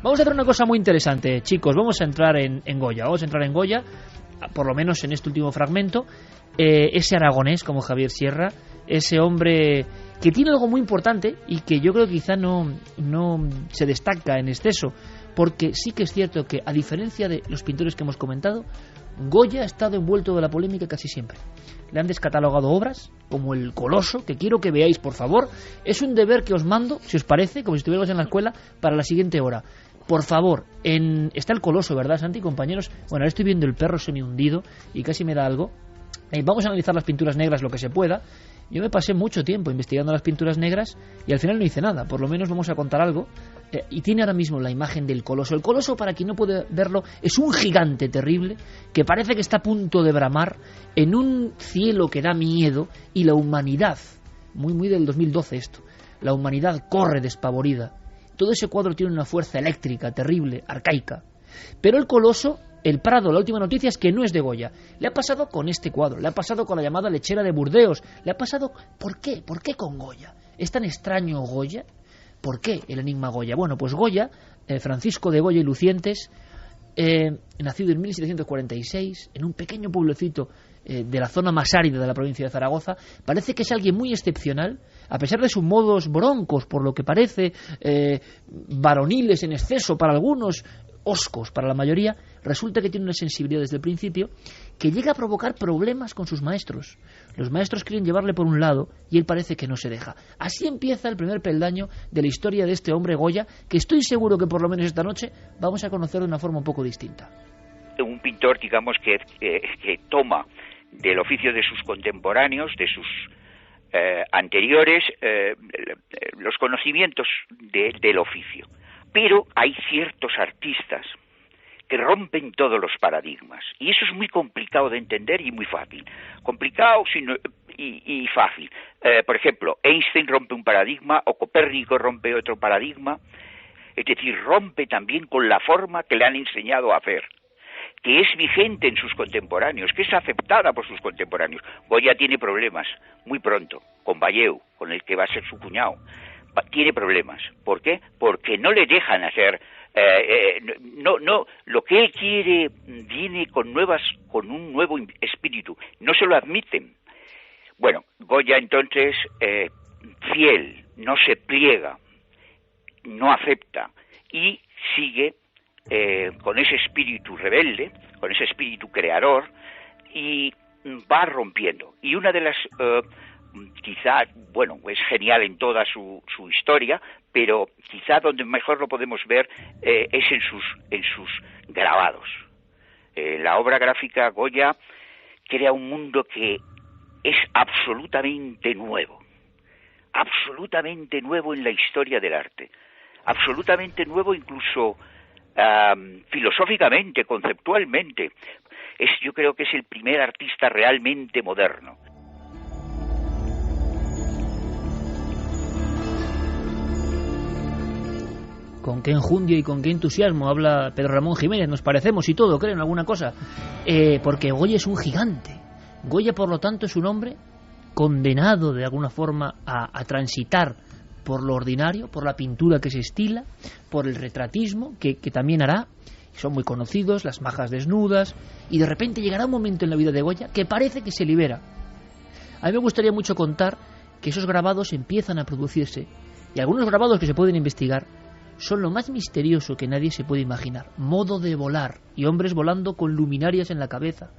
Vamos a hacer una cosa muy interesante, chicos. Vamos a entrar en Goya. Vamos a entrar en Goya, por lo menos en este último fragmento. Ese aragonés como Javier Sierra, ese hombre que tiene algo muy importante y que yo creo que quizá no se destaca en exceso, porque sí que es cierto que, a diferencia de los pintores que hemos comentado, Goya ha estado envuelto de la polémica casi siempre. Le han descatalogado obras como El Coloso, que quiero que veáis, por favor. Es un deber que os mando, si os parece, como si estuviéramos en la escuela, para la siguiente hora. Por favor, está El Coloso, ¿verdad, Santi, compañeros? Bueno, ahora estoy viendo El perro semi-hundido y casi me da algo. Vamos a analizar las pinturas negras lo que se pueda. Yo me pasé mucho tiempo investigando las pinturas negras y al final no hice nada. Por lo menos vamos a contar algo. Y tiene ahora mismo la imagen del Coloso. El Coloso, para quien no puede verlo, es un gigante terrible que parece que está a punto de bramar en un cielo que da miedo, y la humanidad, muy del 2012 esto, la humanidad corre despavorida. Todo ese cuadro tiene una fuerza eléctrica terrible, arcaica. Pero el Coloso, el Prado, la última noticia es que no es de Goya. Le ha pasado con este cuadro, le ha pasado con la llamada Lechera de Burdeos, le ha pasado... ¿Por qué? ¿Por qué con Goya? ¿Es tan extraño Goya? ¿Por qué el enigma Goya? Bueno, pues Goya, Francisco de Goya y Lucientes, nacido en 1746, en un pequeño pueblecito de la zona más árida de la provincia de Zaragoza, parece que es alguien muy excepcional, a pesar de sus modos broncos, por lo que parece, varoniles en exceso para algunos, hoscos para la mayoría. Resulta que tiene una sensibilidad desde el principio que llega a provocar problemas con sus maestros. Los maestros quieren llevarle por un lado y él parece que no se deja. Así empieza el primer peldaño de la historia de este hombre Goya, que estoy seguro que por lo menos esta noche vamos a conocer de una forma un poco distinta. Un pintor, digamos, que toma del oficio de sus contemporáneos, de sus anteriores, los conocimientos del oficio. Pero hay ciertos artistas que rompen todos los paradigmas, y eso es muy complicado de entender y muy fácil. Complicado y fácil. Por ejemplo, Einstein rompe un paradigma, o Copérnico rompe otro paradigma, es decir, rompe también con la forma que le han enseñado a hacer, que es vigente en sus contemporáneos, que es aceptada por sus contemporáneos. Goya tiene problemas muy pronto con Valleu, con el que va a ser su cuñado. Tiene problemas. ¿Por qué? Porque no le dejan hacer... lo que él quiere viene con un nuevo espíritu. No se lo admiten. Bueno, Goya entonces, fiel, no se pliega, no acepta y sigue con ese espíritu rebelde, con ese espíritu creador, y va rompiendo. Y una de las... quizá, bueno, es genial en toda su historia, pero quizá donde mejor lo podemos ver es en sus grabados. La obra gráfica Goya crea un mundo que es absolutamente nuevo en la historia del arte, absolutamente nuevo incluso filosóficamente, conceptualmente. Yo creo que es el primer artista realmente moderno. Con qué enjundia y con qué entusiasmo habla Pedro Ramón Jiménez, nos parecemos y todo, creo, en alguna cosa, porque Goya es un gigante. Goya, por lo tanto, es un hombre condenado de alguna forma a transitar por lo ordinario, por la pintura que se estila, por el retratismo que también hará, son muy conocidos, las majas desnudas, y de repente llegará un momento en la vida de Goya que parece que se libera. A mí me gustaría mucho contar que esos grabados empiezan a producirse, y algunos grabados que se pueden investigar son lo más misterioso que nadie se puede imaginar. Modo de volar, y hombres volando con luminarias en la cabeza,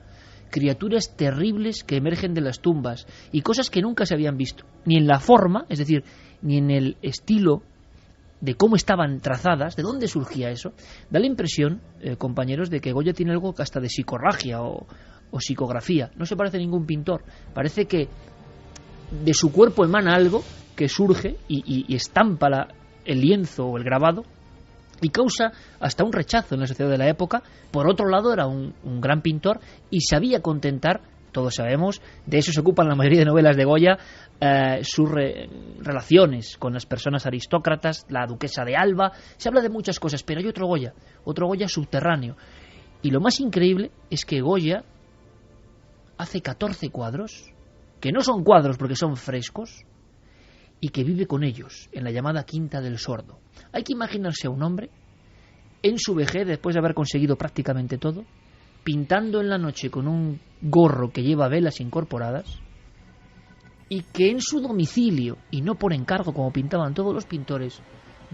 criaturas terribles que emergen de las tumbas, y cosas que nunca se habían visto, ni en la forma, es decir, ni en el estilo de cómo estaban trazadas, de dónde surgía eso. Da la impresión, compañeros, de que Goya tiene algo hasta de psicorragia o psicografía. No se parece a ningún pintor, parece que de su cuerpo emana algo que surge y estampa el lienzo o el grabado, y causa hasta un rechazo en la sociedad de la época. Por otro lado, era un gran pintor y sabía contentar, todos sabemos, de eso se ocupan la mayoría de novelas de Goya, sus relaciones con las personas aristócratas, la duquesa de Alba. Se habla de muchas cosas, pero hay otro Goya subterráneo. Y lo más increíble es que Goya hace 14 cuadros, que no son cuadros porque son frescos, y que vive con ellos en la llamada Quinta del Sordo. Hay que imaginarse a un hombre en su vejez, después de haber conseguido prácticamente todo, pintando en la noche con un gorro que lleva velas incorporadas, y que en su domicilio, y no por encargo como pintaban todos los pintores,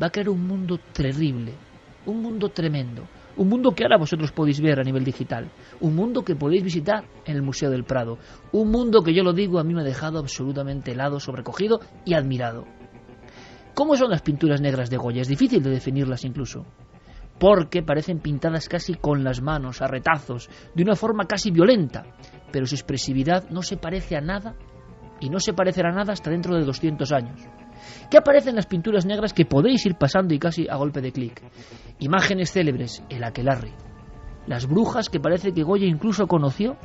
va a crear un mundo terrible, un mundo tremendo, un mundo que ahora vosotros podéis ver a nivel digital, un mundo que podéis visitar en el Museo del Prado, un mundo que, yo lo digo, a mí me ha dejado absolutamente helado, sobrecogido y admirado. ¿Cómo son las pinturas negras de Goya? Es difícil de definirlas incluso, porque parecen pintadas casi con las manos, a retazos, de una forma casi violenta, pero su expresividad no se parece a nada, y no se parecerá a nada hasta dentro de 200 años. ¿Qué aparecen en las pinturas negras que podéis ir pasando y casi a golpe de clic? Imágenes célebres, el aquelarre, las brujas que parece que Goya incluso conoció,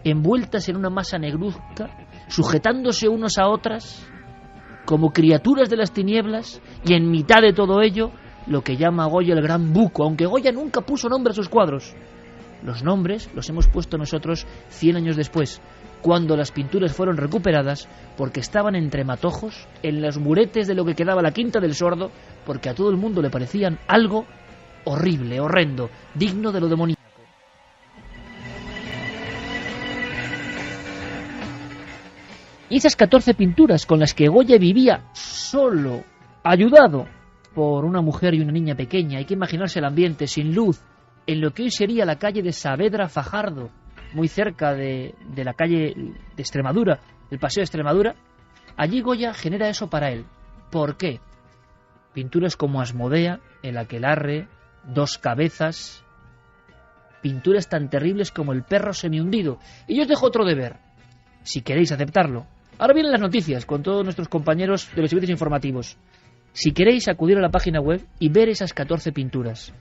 envueltas en una masa negruzca, sujetándose unos a otras, como criaturas de las tinieblas, y en mitad de todo ello, lo que llama Goya el gran buco, aunque Goya nunca puso nombre a sus cuadros. Los nombres los hemos puesto nosotros 100 años después, cuando las pinturas fueron recuperadas, porque estaban entre matojos, en los muretes de lo que quedaba la Quinta del Sordo, porque a todo el mundo le parecían algo horrible, horrendo, digno de lo demoníaco. Y esas 14 pinturas con las que Goya vivía solo, ayudado por una mujer y una niña pequeña, hay que imaginarse el ambiente sin luz, en lo que hoy sería la calle de Saavedra Fajardo, muy cerca de la calle de Extremadura, el Paseo de Extremadura. Allí Goya genera eso para él. ¿Por qué? Pinturas como Asmodea, el aquelarre, Dos cabezas, pinturas tan terribles como El perro semihundido. Y yo os dejo otro deber, si queréis aceptarlo. Ahora vienen las noticias con todos nuestros compañeros de los servicios informativos. Si queréis acudir a la página web y ver esas 14 pinturas,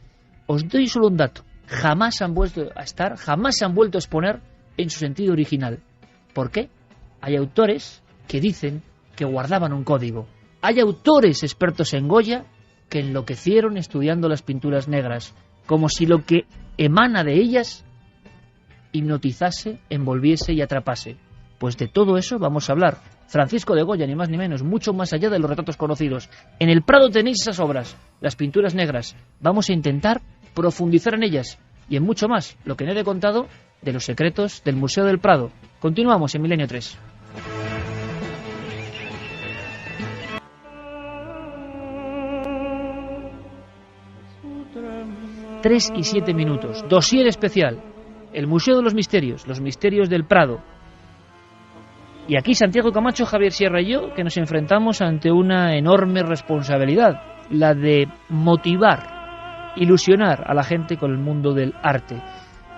os doy solo un dato. Jamás han vuelto a estar, jamás se han vuelto a exponer en su sentido original. ¿Por qué? Hay autores que dicen que guardaban un código. Hay autores expertos en Goya que enloquecieron estudiando las pinturas negras, como si lo que emana de ellas hipnotizase, envolviese y atrapase. Pues de todo eso vamos a hablar. Francisco de Goya, ni más ni menos, mucho más allá de los retratos conocidos. En el Prado tenéis esas obras, las pinturas negras. Vamos a intentar profundizar en ellas y en mucho más, lo que no he contado de los secretos del Museo del Prado. Continuamos en Milenio 3. Tres y 7 minutos. Dossier especial. El Museo de los misterios del Prado. Y aquí Santiago Camacho, Javier Sierra y yo, que nos enfrentamos ante una enorme responsabilidad, la de motivar, ilusionar a la gente con el mundo del arte.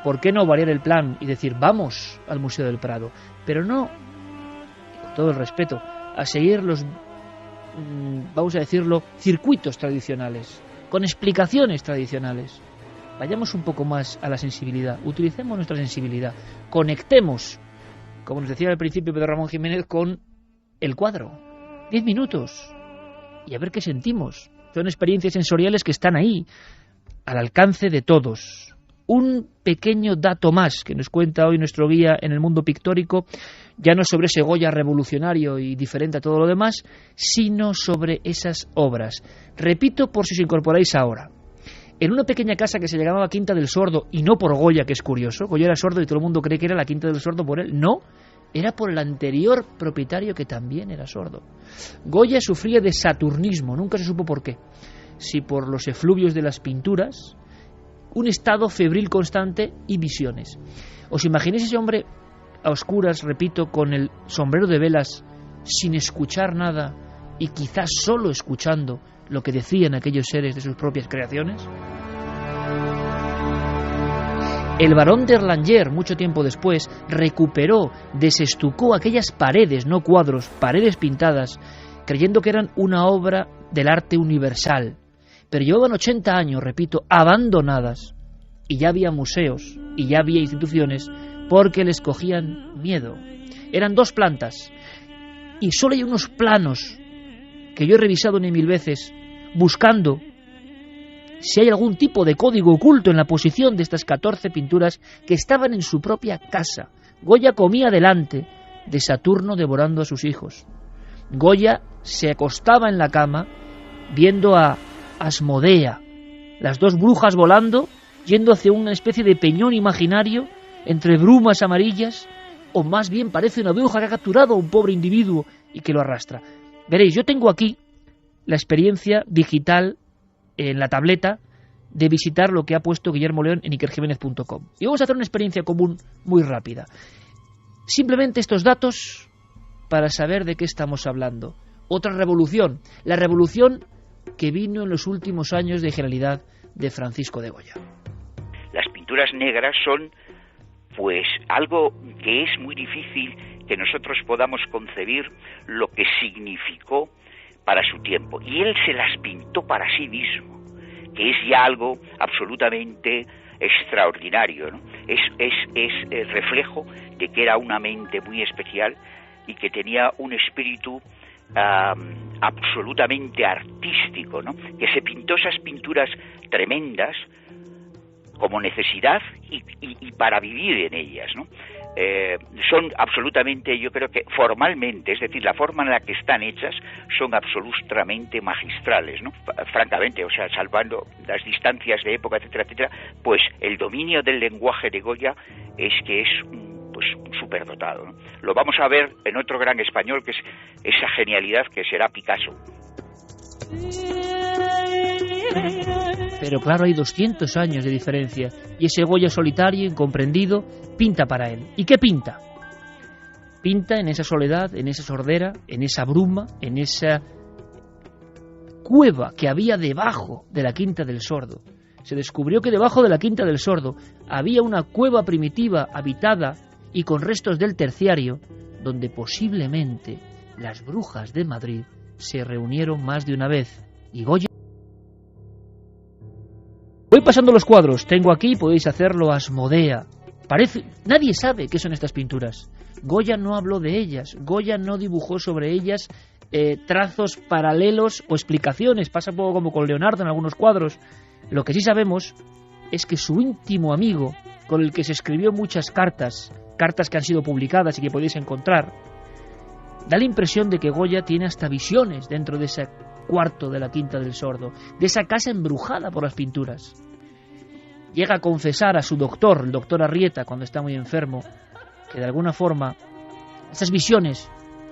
¿Por qué no variar el plan y decir vamos al Museo del Prado? Pero no, con todo el respeto, a seguir los, vamos a decirlo, circuitos tradicionales, con explicaciones tradicionales. Vayamos un poco más a la sensibilidad, utilicemos nuestra sensibilidad, conectemos, como nos decía al principio Pedro Ramón Jiménez, con el cuadro. 10 minutos y a ver qué sentimos. Son experiencias sensoriales que están ahí, al alcance de todos. Un pequeño dato más que nos cuenta hoy nuestro guía en el mundo pictórico, ya no sobre ese Goya revolucionario y diferente a todo lo demás, sino sobre esas obras. Repito por si os incorporáis ahora. En una pequeña casa que se llamaba Quinta del Sordo, y no por Goya, que es curioso, Goya era sordo y todo el mundo cree que era la Quinta del Sordo por él, no, era por el anterior propietario que también era sordo. Goya sufría de saturnismo, nunca se supo por qué. Si por los efluvios de las pinturas, un estado febril constante y visiones. ¿Os imagináis ese hombre a oscuras, repito, con el sombrero de velas, sin escuchar nada y quizás solo escuchando lo que decían aquellos seres de sus propias creaciones? El barón de Erlanger, mucho tiempo después, recuperó, desestucó aquellas paredes, no cuadros, paredes pintadas, creyendo que eran una obra del arte universal. Pero llevaban 80 años, repito, abandonadas, y ya había museos, y ya había instituciones, porque les cogían miedo. Eran 2 plantas, y solo hay unos planos que yo he revisado 1000 veces, buscando si hay algún tipo de código oculto en la posición de estas 14 pinturas que estaban en su propia casa. Goya comía delante de Saturno devorando a sus hijos. Goya se acostaba en la cama viendo a Asmodea las dos brujas volando, yendo hacia una especie de peñón imaginario entre brumas amarillas, o más bien parece una bruja que ha capturado a un pobre individuo y que lo arrastra. Veréis, yo tengo aquí la experiencia digital en la tableta de visitar lo que ha puesto Guillermo León en ikerjiménez.com. Y vamos a hacer una experiencia común muy rápida. Simplemente estos datos para saber de qué estamos hablando. Otra revolución, la revolución que vino en los últimos años de genialidad de Francisco de Goya. Las pinturas negras son, pues, algo que es muy difícil que nosotros podamos concebir lo que significó para su tiempo. Y él se las pintó para sí mismo, que es ya algo absolutamente extraordinario, ¿no? Es el reflejo de que era una mente muy especial y que tenía un espíritu absolutamente artístico, ¿no? Que se pintó esas pinturas tremendas como necesidad y para vivir en ellas, ¿no? Son absolutamente, yo creo que formalmente, es decir, la forma en la que están hechas son absolutamente magistrales, ¿no? Francamente, o sea, salvando las distancias de época, etcétera, etcétera, pues el dominio del lenguaje de Goya es que es pues superdotado, ¿no? Lo vamos a ver en otro gran español, que es esa genialidad que será Picasso. Pero claro, hay 200 años de diferencia, y ese Goya solitario, incomprendido, pinta para él. ¿Y qué pinta? Pinta en esa soledad, en esa sordera, en esa bruma, en esa cueva que había debajo de la Quinta del Sordo. Se descubrió que debajo de la Quinta del Sordo había una cueva primitiva habitada y con restos del Terciario, donde posiblemente las brujas de Madrid se reunieron más de una vez. Y Goya... Voy pasando los cuadros, tengo aquí, podéis hacerlo, Asmodea. Nadie sabe qué son estas pinturas. Goya no habló de ellas, Goya no dibujó sobre ellas trazos paralelos o explicaciones. Pasa un poco como con Leonardo en algunos cuadros. Lo que sí sabemos es que su íntimo amigo, con el que se escribió muchas cartas que han sido publicadas y que podéis encontrar, da la impresión de que Goya tiene hasta visiones dentro de ese cuarto de la Quinta del Sordo, de esa casa embrujada por las pinturas. Llega a confesar a su doctor, el doctor Arrieta, cuando está muy enfermo, que de alguna forma esas visiones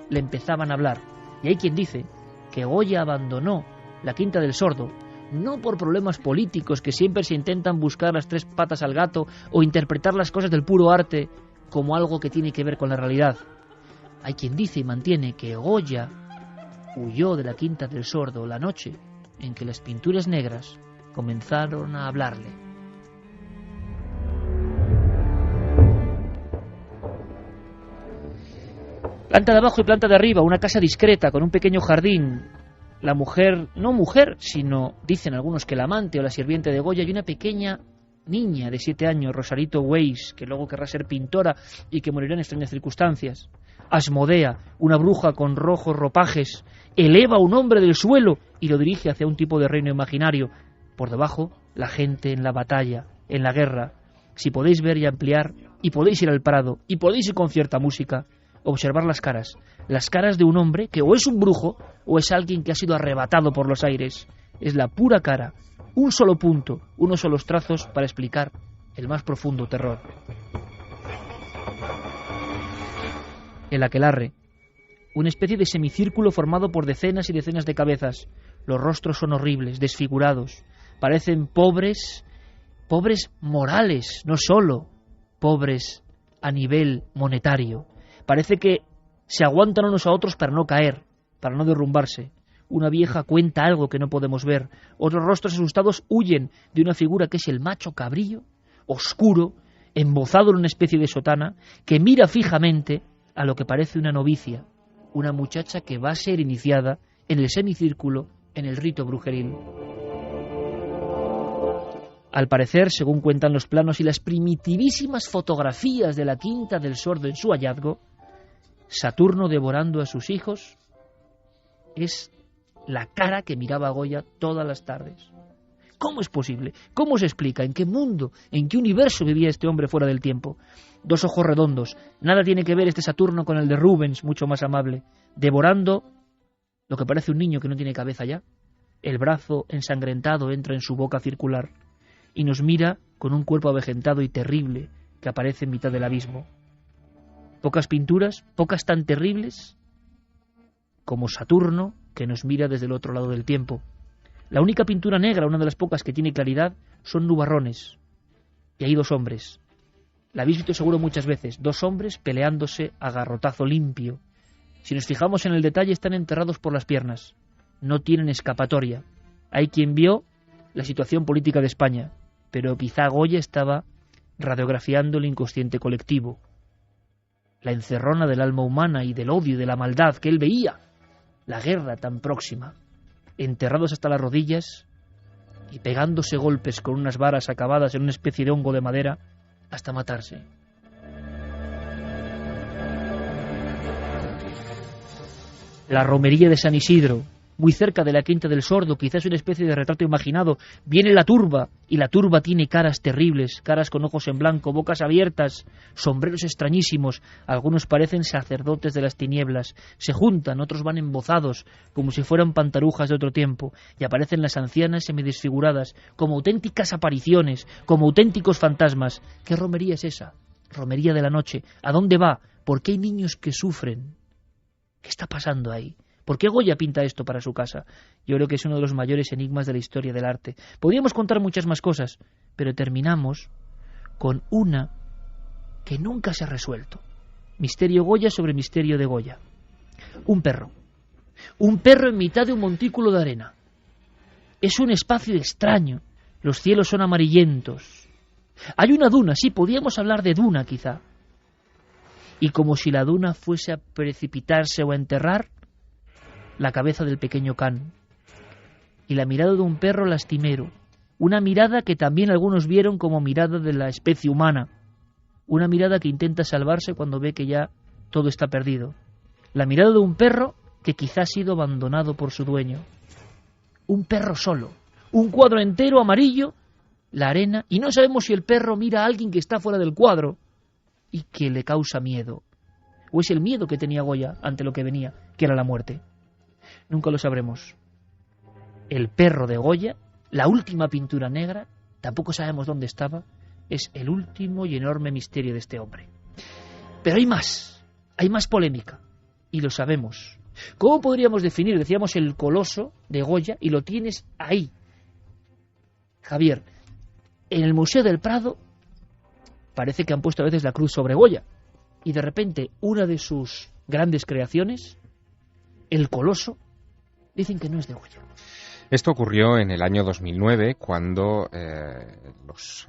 le empezaban a hablar. Y hay quien dice que Goya abandonó la Quinta del Sordo no por problemas políticos, que siempre se intentan buscar las tres patas al gato o interpretar las cosas del puro arte como algo que tiene que ver con la realidad. Hay quien dice y mantiene que Goya huyó de la Quinta del Sordo la noche en que las pinturas negras comenzaron a hablarle. Planta de abajo y planta de arriba, una casa discreta con un pequeño jardín. La mujer, no mujer, sino, dicen algunos, que la amante o la sirviente de Goya, y una pequeña niña de 7 años, Rosarito Weiss, que luego querrá ser pintora y que morirá en extrañas circunstancias. Asmodea, una bruja con rojos ropajes, eleva a un hombre del suelo y lo dirige hacia un tipo de reino imaginario. Por debajo, la gente en la batalla, en la guerra. Si podéis ver y ampliar, y podéis ir al Prado, y podéis ir con cierta música, observar las caras de un hombre que o es un brujo o es alguien que ha sido arrebatado por los aires. Es la pura cara, un solo punto, unos solos trazos para explicar el más profundo terror. El aquelarre, una especie de semicírculo formado por decenas y decenas de cabezas. Los rostros son horribles, desfigurados, parecen pobres morales, no solo pobres a nivel monetario. Parece que se aguantan unos a otros para no caer, para no derrumbarse. Una vieja cuenta algo que no podemos ver. Otros rostros asustados huyen de una figura que es el macho cabrío, oscuro, embozado en una especie de sotana, que mira fijamente a lo que parece una novicia, una muchacha que va a ser iniciada en el semicírculo, en el rito brujeril. Al parecer, según cuentan los planos y las primitivísimas fotografías de la Quinta del Sordo en su hallazgo, Saturno devorando a sus hijos es la cara que miraba a Goya todas las tardes. ¿Cómo es posible? ¿Cómo se explica? ¿En qué mundo, en qué universo vivía este hombre fuera del tiempo? 2 ojos redondos. Nada tiene que ver este Saturno con el de Rubens, mucho más amable. Devorando lo que parece un niño que no tiene cabeza ya. el brazo ensangrentado entra en su boca circular y nos mira con un cuerpo avejentado y terrible que aparece en mitad del abismo. Pocas pinturas, pocas tan terribles como Saturno, que nos mira desde el otro lado del tiempo. La única pintura negra, una de las pocas que tiene claridad, son nubarrones. Y hay dos hombres. La habéis visto seguro muchas veces, dos hombres peleándose a garrotazo limpio. Si nos fijamos en el detalle, están enterrados por las piernas. No tienen escapatoria. Hay quien vio la situación política de España, pero quizá Goya estaba radiografiando el inconsciente colectivo, la encerrona del alma humana y del odio y de la maldad que él veía, la guerra tan próxima, enterrados hasta las rodillas y pegándose golpes con unas varas acabadas en una especie de hongo de madera hasta matarse. La romería de San Isidro, muy cerca de la Quinta del Sordo, quizás una especie de retrato imaginado. Viene la turba, y la turba tiene caras terribles, caras con ojos en blanco, bocas abiertas, sombreros extrañísimos. Algunos parecen sacerdotes de las tinieblas. Se juntan, otros van embozados, como si fueran pantarujas de otro tiempo, y aparecen las ancianas semidesfiguradas, como auténticas apariciones, como auténticos fantasmas. ¿Qué romería es esa? Romería de la noche. ¿A dónde va? ¿Por qué hay niños que sufren? ¿Qué está pasando ahí? ¿Por qué Goya pinta esto para su casa? Yo creo que es uno de los mayores enigmas de la historia del arte. Podríamos contar muchas más cosas, pero terminamos con una que nunca se ha resuelto. Misterio Goya sobre misterio de Goya. Un perro. Un perro en mitad de un montículo de arena. Es un espacio extraño. Los cielos son amarillentos. Hay una duna, sí, podríamos hablar de duna quizá. Y como si la duna fuese a precipitarse o a enterrar la cabeza del pequeño can y la mirada de un perro lastimero, una mirada que también algunos vieron como mirada de la especie humana, una mirada que intenta salvarse cuando ve que ya todo está perdido, la mirada de un perro que quizá ha sido abandonado por su dueño, un perro solo, un cuadro entero amarillo, la arena, y no sabemos si el perro mira a alguien que está fuera del cuadro y que le causa miedo, o es el miedo que tenía Goya ante lo que venía, que era la muerte. Nunca lo sabremos. El perro de Goya, la última pintura negra, tampoco sabemos dónde estaba, es el último y enorme misterio de este hombre. Pero hay más polémica, y lo sabemos. ¿Cómo podríamos definir, decíamos, el coloso de Goya, y lo tienes ahí, Javier? En el Museo del Prado parece que han puesto a veces la cruz sobre Goya, y de repente una de sus grandes creaciones, el coloso, dicen que no es de Goya. Esto ocurrió en el año 2009, cuando los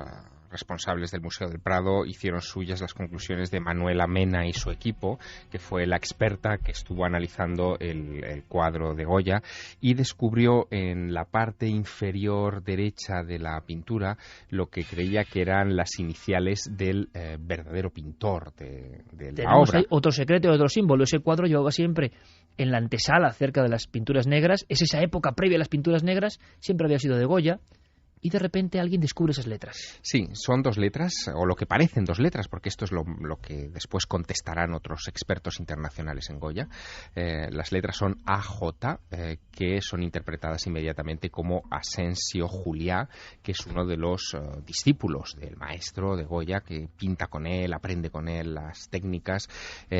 responsables del Museo del Prado hicieron suyas las conclusiones de Manuela Mena y su equipo, que fue la experta que estuvo analizando el cuadro de Goya, y descubrió en la parte inferior derecha de la pintura lo que creía que eran las iniciales del verdadero pintor de la obra. Ahí otro secreto, otro símbolo. Ese cuadro llevaba siempre en la antesala cerca de las pinturas negras. Es esa época previa a las pinturas negras, siempre había sido de Goya. Y de repente alguien descubre esas letras. Sí, son dos letras, o lo que parecen dos letras, porque esto es lo que después contestarán otros expertos internacionales en Goya. Las letras son AJ, que son interpretadas inmediatamente como Asensio Juliá, que es uno de los discípulos del maestro de Goya, que pinta con él, aprende con él las técnicas,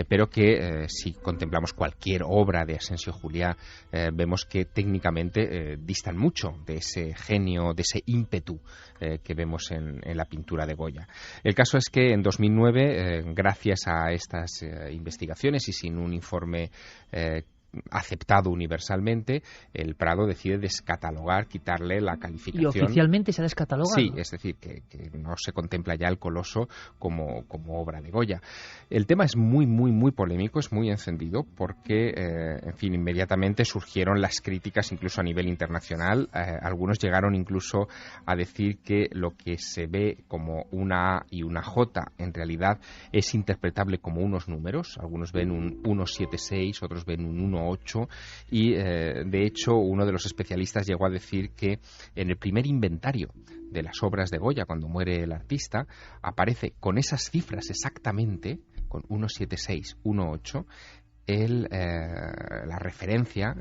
pero que si contemplamos cualquier obra de Asensio Juliá, vemos que técnicamente distan mucho de ese genio, de ese ímpetu que vemos en la pintura de Goya. El caso es que en 2009, gracias a estas investigaciones y sin un informe aceptado universalmente, el Prado decide descatalogar, quitarle la calificación. ¿Y oficialmente se ha descatalogado? Sí, es decir, que no se contempla ya el coloso como obra de Goya. El tema es muy, muy, muy polémico, es muy encendido, porque, en fin, inmediatamente surgieron las críticas, incluso a nivel internacional. Algunos llegaron incluso a decir que lo que se ve como una A y una J, en realidad es interpretable como unos números. Algunos ven un 176, otros ven un 1 8, y de hecho uno de los especialistas llegó a decir que en el primer inventario de las obras de Goya, cuando muere el artista, aparece con esas cifras exactamente, con 176, 1 8, la referencia,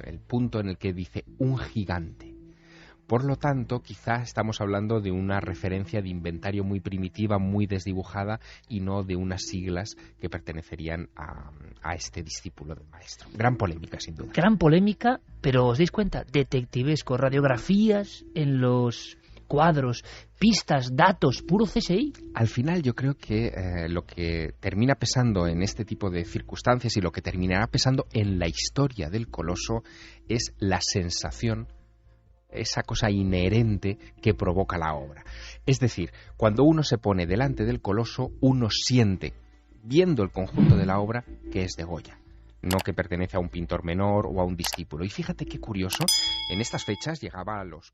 el punto en el que dice un gigante. Por lo tanto, quizá estamos hablando de una referencia de inventario muy primitiva, muy desdibujada, y no de unas siglas que pertenecerían a este discípulo del maestro. Gran polémica, sin duda. Gran polémica, pero os dais cuenta, detectivesco, radiografías en los cuadros, pistas, datos, puro CSI. Al final yo creo que lo que termina pesando en este tipo de circunstancias y lo que terminará pesando en la historia del Coloso es la sensación, esa cosa inherente que provoca la obra. Es decir, cuando uno se pone delante del Coloso, uno siente, viendo el conjunto de la obra, que es de Goya, no que pertenece a un pintor menor o a un discípulo. Y fíjate qué curioso, en estas fechas llegaba a los